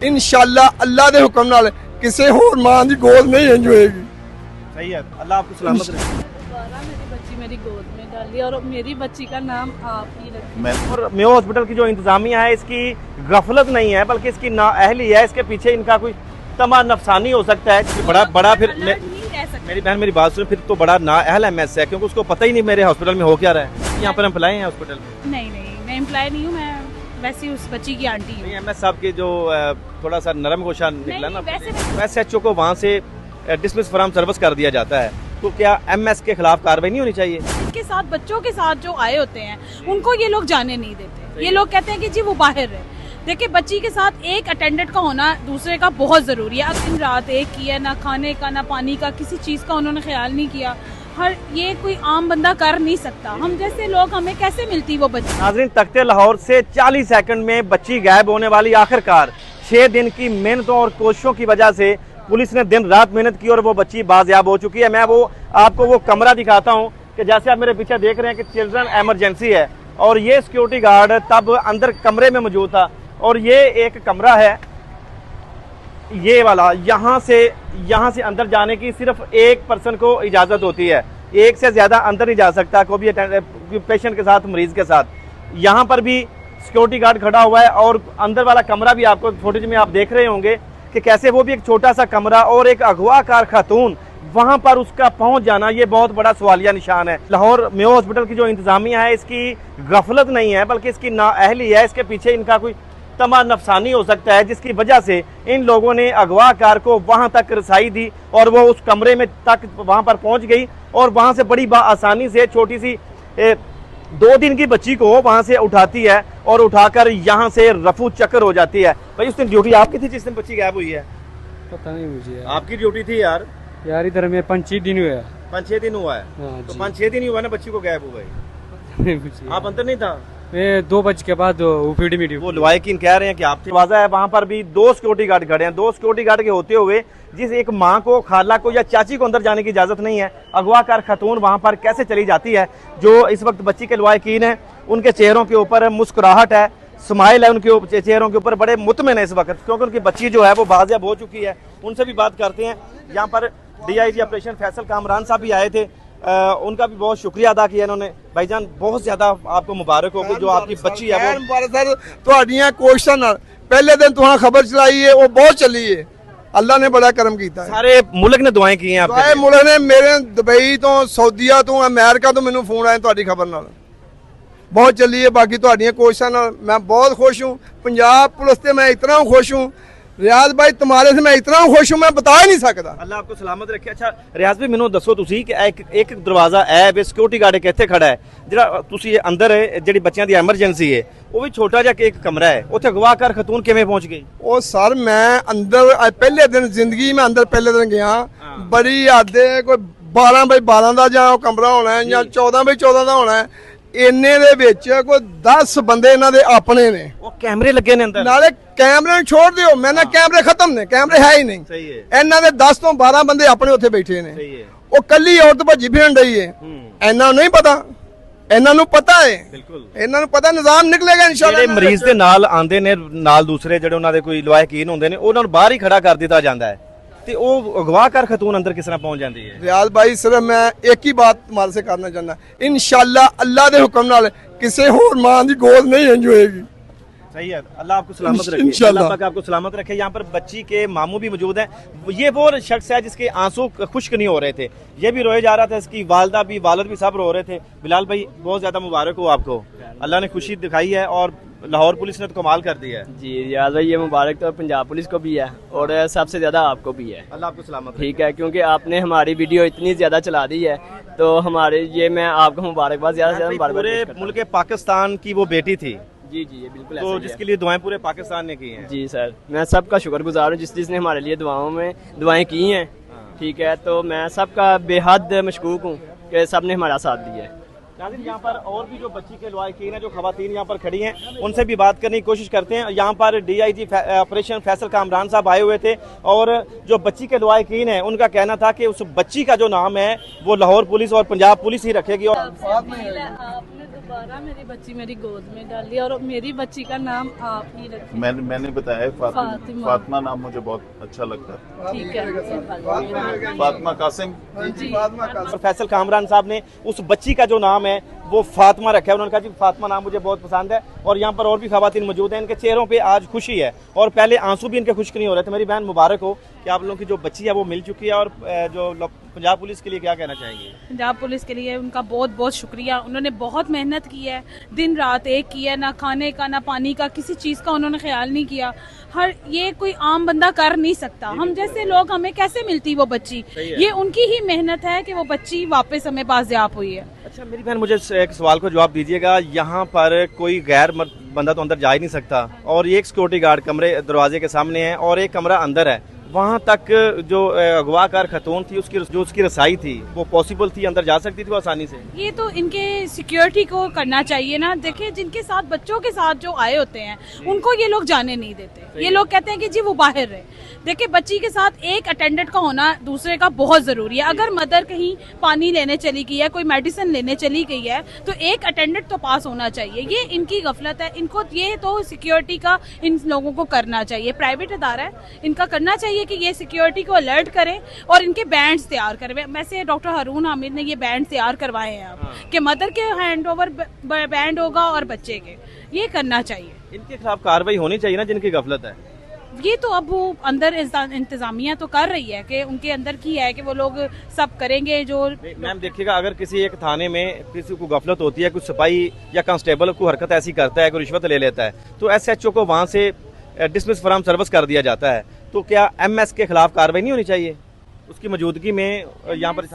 इंशाअल्लाह अल्लाह के हुक्म नाल किसी होर मां की गोद नहीं होएगी। सही है, अल्लाह आपको सलामत रखे। दोबारा मेरी बच्ची मेरी गोद में डाली और मेरी बच्ची का नाम आप ही रखिए। और मेयो हॉस्पिटल की जो इंतजामिया है इसकी गफलत नहीं है बल्कि इसकी नाअहली है। इसके पीछे इनका कोई तमा नफसानी हो सकता है। बड़ा फिर मेरी बहन मेरी बात सुन, फिर तो बड़ा नाअहल एमएस है क्योंकि उसको पता ही नहीं मेरे हॉस्पिटल में हो क्या रहा है। यहाँ पर एम्प्लॉय हैं हॉस्पिटल में? नहीं, मैं एम्प्लॉय नहीं हूँ, मैं वैसे उस बच्ची की आंटी हूँ। एमएस साहब के जो थोड़ा सा नरम गोशा निकला ना, वैसे एसएचओ को वहाँ से डिसमिस फ्रॉम सर्विस कर दिया जाता है। तो क्या एमएस के खिलाफ कार्रवाई नहीं होनी चाहिए? इनके साथ बच्चों के साथ जो आए होते हैं उनको ये लोग जाने नहीं देते। ये लोग कहते हैं कि जी वो बाहर है। देखिए बच्ची के साथ एक अटेंडेंट का होना दूसरे का बहुत जरूरी है। दिन रात एक किया, ना खाने का ना पानी का, किसी चीज का उन्होंने ख्याल नहीं किया। हर ये कोई आम बंदा कर नहीं सकता। हम जैसे लोग हमें कैसे मिलती वो बच्ची? नाज़रीन, तख्ते लाहौर से 40 सेकंड में बच्ची गायब होने वाली। आखिरकार 6 दिन की मेहनतों और कोशिशों की वजह से पुलिस ने दिन रात मेहनत की और वो बच्ची बाजियाब हो चुकी है। मैं आपको वो कमरा दिखाता हूँ कि जैसे आप मेरे पीछे देख रहे हैं कि चिल्ड्रन एमरजेंसी है और ये सिक्योरिटी गार्ड तब अंदर कमरे में मौजूद था। और ये एक कमरा है, ये वाला, यहाँ से अंदर जाने की सिर्फ एक पर्सन को इजाज़त होती है। एक से ज़्यादा अंदर नहीं जा सकता कोई भी पेशेंट के साथ, मरीज के साथ। यहाँ पर भी सिक्योरिटी गार्ड खड़ा हुआ है और अंदर वाला कमरा भी आपको फुटेज में आप देख रहे होंगे कि कैसे वो भी एक छोटा सा कमरा और एक अगवाकार खातून, वहाँ पर उसका पहुँच जाना, ये बहुत बड़ा सवालिया निशान है। लाहौर मेयो हॉस्पिटल की जो इंतजामिया है इसकी गफलत नहीं है बल्कि इसकी नाअहली है। इसके पीछे इनका कोई तमा नफसानी हो सकता है जिसकी वजह से इन लोगों ने अगवाकार को वहां तक रसाई दी और वो उस कमरे में तक वहां पर पहुंच गई और वहां से बड़ी आसानी से छोटी सी 2 दिन की बच्ची को वहां से उठाती है और उठाकर यहाँ से रफू चक्कर हो जाती है। भाई उस दिन ड्यूटी आपकी थी जिस दिन बच्ची गायब हुई है? पता नहीं मुझे यार। आपकी ड्यूटी थी यार? यार इधर में 5-6 दिन हुआ है। 5-6 दिन हुआ है? तो 5-6 दिन ही हुआ ना बच्ची को गायब हो गई। आप अंदर नहीं था? 2 बजे के बाद ओपीडी मीटिंग। वो लवायकीन कह रहे हैं कि आप दरवाजा है, वहां पर भी 2 सिक्योरिटी गार्ड खड़े हैं। 2 सिक्योरिटी गार्ड के होते हुए जिस एक माँ को, खाला को या चाची को अंदर जाने की इजाजत नहीं है, अगवाकार खातून वहां पर कैसे चली जाती है? जो इस वक्त बच्ची के लवायकीन है उनके चेहरों के ऊपर मुस्कुराहट है, स्माइल है उनके चेहरों के ऊपर, बड़े मुतमिन है इस वक्त क्योंकि उनकी बच्ची जो है वो बाजियाब हो चुकी है। उनसे भी बात करते हैं। यहाँ पर DIG ऑपरेशन फैसल कामरान साहब भी आए थे, उनका भी बहुत शुक्रिया अदा किया इन्होंने। भाईजान बहुत ज्यादा आपको मुबारक हो कि जो आपकी बच्ची है वो कोशिशों नाल पहले दिन तुहां खबर चलाई है वो बहुत चली है। अल्लाह ने बड़ा करम किया। सारे मुल्क ने दुआएं की हैं आपके लिए। मुल्क ने, मेरे दुबई तो, सऊदीया तो, अमेरिका तो मैनू फोन आए तुहाडी खबर नाल बहुत चली है। बाकी तुहाडियां कोशिशों नाल मैं बहुत खुश हूँ। पंजाब पुलिस से मैं इतना खुश हूँ, रियाज भाई तुम्हारे से मैं इतना खुश हूँ मैं बता ही नहीं सकता। अल्लाह आपको सलामत रखे। अच्छा रियाज भाई मैनू दसो तुसी कि एक दरवाजा है वे सिक्योरिटी गार्ड कित्थे खड़ा है ਜਿਹੜਾ ਤੁਸੀਂ ਅੰਦਰ ਜਿਹੜੀ ਬੱਚਿਆਂ ਦੀ ਐਮਰਜੈਂਸੀ ਹੈ ਉਹ ਵੀ ਛੋਟਾ ਜਿਹਾ ਇੱਕ ਕਮਰਾ ਹੈ, ਉੱਥੇ ਅਗਵਾਕਾਰ ਖਤੂਨ ਕਿਵੇਂ ਪਹੁੰਚ ਗਈ? ਉਹ ਸਰ ਮੈਂ ਅੰਦਰ ਪਹਿਲੇ ਦਿਨ ਜ਼ਿੰਦਗੀ ਮੈਂ ਅੰਦਰ ਪਹਿਲੇ ਦਿਨ ਗਿਆ, ਬੜੀ ਆਦੇ ਕੋਈ 12 ਬਾਈ 12 ਦਾ ਜਾਂ ਉਹ ਕਮਰਾ ਹੋਣਾ ਜਾਂ 14 ਬਾਈ 14 ਦਾ ਹੋਣਾ। ਇੰਨੇ ਦੇ ਵਿੱਚ ਕੋਈ 10 ਬੰਦੇ ਇਹਨਾਂ ਦੇ ਆਪਣੇ ਨੇ। ਉਹ ਕੈਮਰੇ ਲੱਗੇ ਨੇ ਅੰਦਰ? ਨਾਲੇ ਕੈਮਰੇ ਨੂੰ ਛੋੜ ਦਿਓ, ਮੈਂ ਨਾ ਕੈਮਰੇ ਖਤਮ ਨੇ, ਕੈਮਰੇ ਹੈ ਹੀ ਨਹੀਂ। ਸਹੀ ਹੈ। ਇਹਨਾਂ ਦੇ 10 ਤੋਂ 12 ਬੰਦੇ ਆਪਣੇ ਉੱਥੇ ਬੈਠੇ ਨੇ। ਸਹੀ ਹੈ। ਉਹ ਕੱਲੀ ਔਰਤ ਭੱਜੀ ਫਿਰਨ ਡਈ ਹੈ। ਇਹਨਾਂ ਨੂੰ ਨਹੀਂ ਪਤਾ, ਇਹਨਾਂ ਨੂੰ ਪਤਾ ਹੈ। ਬਿਲਕੁਲ ਇਹਨਾਂ ਨੂੰ ਪਤਾ ਨਿਜ਼ਾਮ ਨਿਕਲੇਗਾ ਇਨਸ਼ਾਅੱਲਾ। ਜਿਹੜੇ ਮਰੀਜ਼ ਦੇ ਨਾਲ ਆਂਦੇ ਨੇ ਨਾਲ ਦੂਸਰੇ ਜਿਹੜੇ ਉਹਨਾਂ ਦੇ ਕੋਈ ਲਵਾਇਕੀਨ ਹੁੰਦੇ ਨੇ ਉਹਨਾਂ ਨੂੰ ਬਾਹਰ ਹੀ ਖੜਾ ਕਰ ਦਿੱਤਾ ਜਾਂਦਾ ਹੈ ਤੇ ਉਹ ਅਗਵਾਕਾਰ ਖਤੂਨ ਅੰਦਰ ਕਿਸ ਤਰ੍ਹਾਂ ਪਹੁੰਚ ਜਾਂਦੀ ਹੈ? रियाज भाई सिर्फ मैं एक ही बात तुम्हारे से करना चाहना, इंशाअल्लाह अल्लाह के हुक्म नाल किसी होर मां की गोद नहीं होएगी। सही है, अल्लाह आपको सलामत रखे। इंशाअल्लाह अल्लाह पाक आपको सलामत रखे। यहाँ पर बच्ची के मामू भी मौजूद हैं। ये वो शख्स है जिसके आंसू खुश्क नहीं हो रहे थे, ये भी रोए जा रहा था, इसकी वालदा भी, वालिद भी सब रो रहे थे। बिलाल भाई बहुत ज्यादा मुबारक हो आपको, अल्लाह ने खुशी दिखाई है और लाहौर पुलिस ने तो कमाल कर दिया है। जी रियाज भाई ये मुबारक तो पंजाब पुलिस को भी है और सबसे ज्यादा आपको भी है। अल्लाह आपको सलामत। ठीक है, क्योंकि आपने हमारी वीडियो इतनी ज्यादा चला दी है तो हमारे ये मैं आपको मुबारकबाद ज्यादा से ज्यादा मुबारकबाद पूरे मुल्क पाकिस्तान की वो बेटी थी। जी जी ये बिल्कुल तो जिसके लिए दुआएं पूरे पाकिस्तान ने की हैं। जी सर, मैं सबका शुक्रगुजार हूँ जिसने हमारे लिए दुआएं की हैं। ठीक है, तो मैं सबका बेहद मशकूक हूँ कि सब ने हमारा साथ दिया है। यहाँ पर और भी जो बच्ची के लवाकिन है, जो खवातीन यहाँ पर खड़ी हैं, उनसे भी बात करने की कोशिश करते हैं। यहाँ पर DIG ऑपरेशन फैसल कामरान साहब आए हुए थे और जो बच्ची के लवाकिन है उनका कहना था कि उस बच्ची का जो नाम है वो लाहौर पुलिस और पंजाब पुलिस ही रखेगी। और दोबारा मेरी बच्ची मेरी गोद में डाली और मेरी बच्ची का नाम आप ही रखें। मैंने बताया है फातिमा। फातिमा नाम मुझे बहुत अच्छा लगता है। ठीक है। फातिमा कासिम। जी। और फैसल कामरान साहब ने उस बच्ची का जो नाम है वो फातिमा रखा है। उन्होंने कहा जी फातिमा नाम मुझे बहुत पसंद है। और यहाँ पर और भी खवातीन मौजूद हैं, इनके चेहरों पे आज खुशी है और पहले आंसू भी इनके खुश्क नहीं हो रहे थे। मेरी बहन मुबारक हो कि आप लोगों की जो बच्ची है वो मिल चुकी है। और जो पंजाब पुलिस के लिए क्या कहना चाहेंगे? पंजाब पुलिस के लिए उनका बहुत बहुत शुक्रिया। उन्होंने बहुत मेहनत की है, दिन रात एक की है, ना खाने का ना पानी का किसी चीज़ का उन्होंने ख्याल नहीं किया। ये कोई आम बंदा कर नहीं सकता। हम जैसे लोग हमें कैसे मिलती वो बच्ची? ये उनकी ही मेहनत है कि वो बच्ची वापस हमें बाजियाब हुई है। अच्छा मेरी बहन मुझे एक सवाल को जवाब दीजिएगा। यहाँ पर कोई गैर बंदा तो अंदर जा ही नहीं सकता और एक सिक्योरिटी गार्ड कमरे दरवाजे के सामने है और एक कमरा अंदर है। वहाँ तक जो अगवाकार खतून थी उसकी रसाई थी वो पॉसिबल थी, अंदर जा सकती थी वो आसानी से? ये तो इनके सिक्योरिटी को करना चाहिए ना। देखिए जिनके साथ बच्चों के साथ जो आए होते हैं उनको ये लोग जाने नहीं देते। ये लोग कहते हैं कि जी वो बाहर रहे। देखिए बच्ची के साथ एक अटेंडेंट का होना दूसरे का बहुत जरूरी है। अगर मदर कहीं पानी लेने चली गई है, कोई मेडिसिन लेने चली गई है तो एक अटेंडेंट तो पास होना चाहिए। ये इनकी गफलत है। इनको ये तो सिक्योरिटी का इन लोगों को करना चाहिए। प्राइवेट अदारा है, इनका करना चाहिए कि ये सिक्योरिटी को अलर्ट करें और इनके बैंड्स तैयार करें। वैसे डॉक्टर हारून हामिद ने ये बैंड तैयार करवाए हैं अब कि मदर के हैंड ओवर बैंड होगा और बच्चे के, ये करना चाहिए। इनके खिलाफ कार्रवाई होनी चाहिए ना जिनकी गफलत है। ये तो अब वो अंदर इंतजामिया तो कर रही है कि उनके अंदर की है कि वो लोग सब करेंगे। जो मैम देखिएगा अगर किसी एक थाने में किसी को गफलत होती है, कुछ सिपाही या कांस्टेबल को हरकत ऐसी करता है, कोई रिश्वत ले लेता है तो SHO को वहाँ से डिसमिस फ्रॉम सर्विस कर दिया जाता है। तो क्या MS के खिलाफ कार्रवाई नहीं होनी चाहिए उसकी मौजूदगी में? यहाँ पर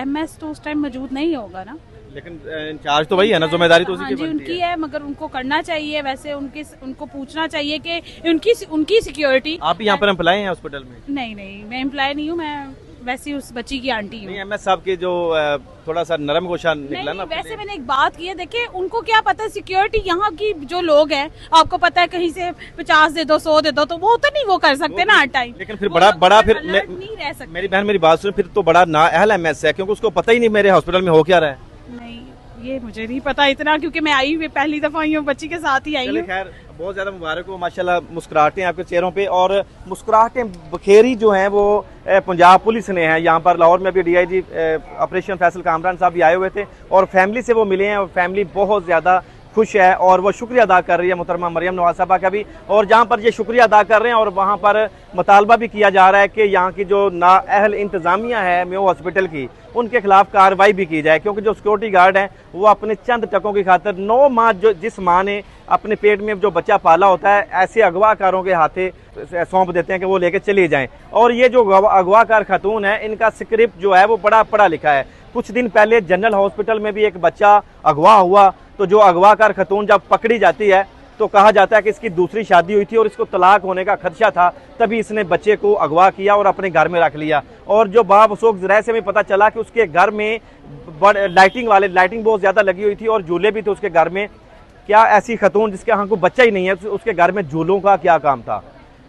MS तो उस टाइम मौजूद नहीं होगा ना, लेकिन इंचार्ज तो वही है ना, जिम्मेदारी तो उसी की बनती है। उनकी है मगर उनको करना चाहिए। वैसे उनको पूछना चाहिए कि उनकी सिक्योरिटी। आप यहाँ पर एम्प्लॉय हैं हॉस्पिटल में? नहीं मैं एम्प्लॉय नहीं हूँ, मैं वैसे उस बच्ची की आंटी हूँ। MS साहब के जो थोड़ा सा नरम गोशा निकला ना। वैसे मैंने एक बात की है, देखिए उनको क्या पता है सिक्योरिटी यहाँ की जो लोग हैं, आपको पता है कहीं से 50 दे दो 100 दे दो तो वो तो नहीं वो कर सकते ना हर टाइम। लेकिन फिर बड़ा फिर नहीं रह सकते। मेरी बहन मेरी बात सुन, फिर तो बड़ा नाअहल MS है क्योंकि उसको पता ही नहीं मेरे हॉस्पिटल में हो क्या रहा है। नहीं ये मुझे नहीं पता इतना, क्योंकि मैं आई हुई पहली दफा आई हूँ, बच्ची के साथ ही आई हूँ। खैर बहुत ज्यादा मुबारक हो, माशाल्लाह मुस्कुराहटें आपके चेहरों पे और मुस्कुराहटें बखेरी जो हैं वो पंजाब पुलिस ने हैं। यहाँ पर लाहौर में भी DIG ऑपरेशन फैसल कामरान साहब भी आए हुए थे और फैमिली से वो मिले हैं और फैमिली बहुत ज्यादा खुश है और वो शुक्रिया अदा कर रही है मोहतरमा मरियम नवाज साहबा का भी। और जहाँ पर ये शुक्रिया अदा कर रहे हैं और वहाँ पर मुतालबा भी किया जा रहा है कि यहाँ की जो नाअहल इंतजामिया है मेयो हॉस्पिटल की, उनके खिलाफ कार्रवाई भी की जाए। क्योंकि जो सिक्योरिटी गार्ड हैं वो अपने चंद टकों की खातिर 9 माह जिस माँ ने अपने पेट में जो बच्चा पाला होता है ऐसे अगवाकारों के हाथे सौंप देते हैं कि वो लेके चले जाएं। और ये जो अगवाकार खातून है इनका स्क्रिप्ट जो है वो बड़ा पढ़ा लिखा है। कुछ दिन पहले जनरल हॉस्पिटल में भी एक बच्चा अगवा हुआ तो जो अगवाकार खातून जब पकड़ी जाती है तो कहा जाता है कि इसकी दूसरी शादी हुई थी और इसको तलाक होने का खदशा था, तभी इसने बच्चे को अगवा किया और अपने घर में रख लिया। और जो बावसूख ज़राए से भी पता चला कि उसके घर में लाइटिंग बहुत ज़्यादा लगी हुई थी और झूले भी थे उसके घर में। क्या ऐसी खतून जिसके यहाँ को बच्चा ही नहीं है उसके घर में झूलों का क्या काम था?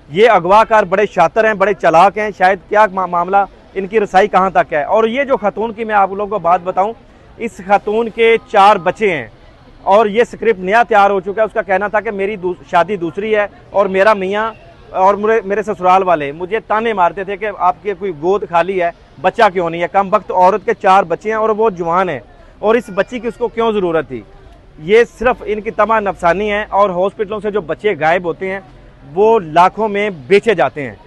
ये अगवाकार बड़े शातिर हैं, बड़े चालाक हैं। शायद क्या मामला, इनकी रसाई कहाँ तक है? और ये जो खतून की मैं आप लोगों को बात बताऊँ, इस खतून के 4 बच्चे हैं और ये स्क्रिप्ट नया तैयार हो चुका है। उसका कहना था कि मेरी शादी दूसरी है और मेरा मियाँ और मेरे ससुराल वाले मुझे ताने मारते थे कि आपके कोई गोद खाली है, बच्चा क्यों नहीं है। कम वक्त औरत के 4 बच्चे हैं और वो जवान है और इस बच्ची की उसको क्यों ज़रूरत थी? ये सिर्फ इनकी तमा नफसानी है। और हॉस्पिटलों से जो बच्चे गायब होते हैं वो लाखों में बेचे जाते हैं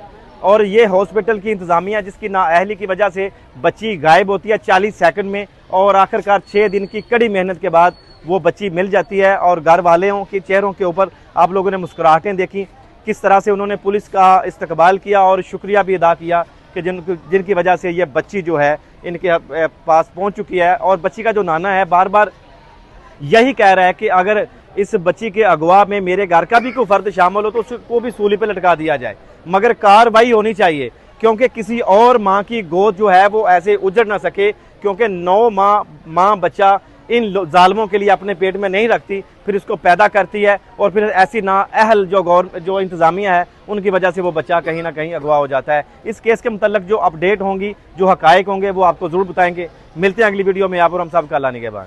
और ये हॉस्पिटल की इंतज़ामिया जिसकी नाअहली की वजह से बच्ची गायब होती है 40 सेकंड में और आखिरकार 6 दिन की कड़ी मेहनत के बाद वो बच्ची मिल जाती है। और घर वालों के चेहरों के ऊपर आप लोगों ने मुस्कुराहटें देखी, किस तरह से उन्होंने पुलिस का इस्तकबाल किया और शुक्रिया भी अदा किया कि जिनकी वजह से ये बच्ची जो है इनके पास पहुंच चुकी है। और बच्ची का जो नाना है बार बार यही कह रहा है कि अगर इस बच्ची के अगवा में मेरे घर का भी कोई फर्द शामिल हो तो उसको भी सूली पे लटका दिया जाए, मगर कार्रवाई होनी चाहिए क्योंकि किसी और माँ की गोद जो है वो ऐसे उजड़ ना सके। क्योंकि 9 माँ बच्चा इन जालमों के लिए अपने पेट में नहीं रखती, फिर इसको पैदा करती है और फिर ऐसी नाअहल जो इंतज़ामिया है उनकी वजह से वो बच्चा कहीं ना कहीं अगवा हो जाता है। इस केस के मतलब जो अपडेट होंगी, जो हकायक होंगे वो आपको ज़रूर बताएंगे। मिलते हैं अगली वीडियो में। आप और हम सब का अल्लाह निगहबान।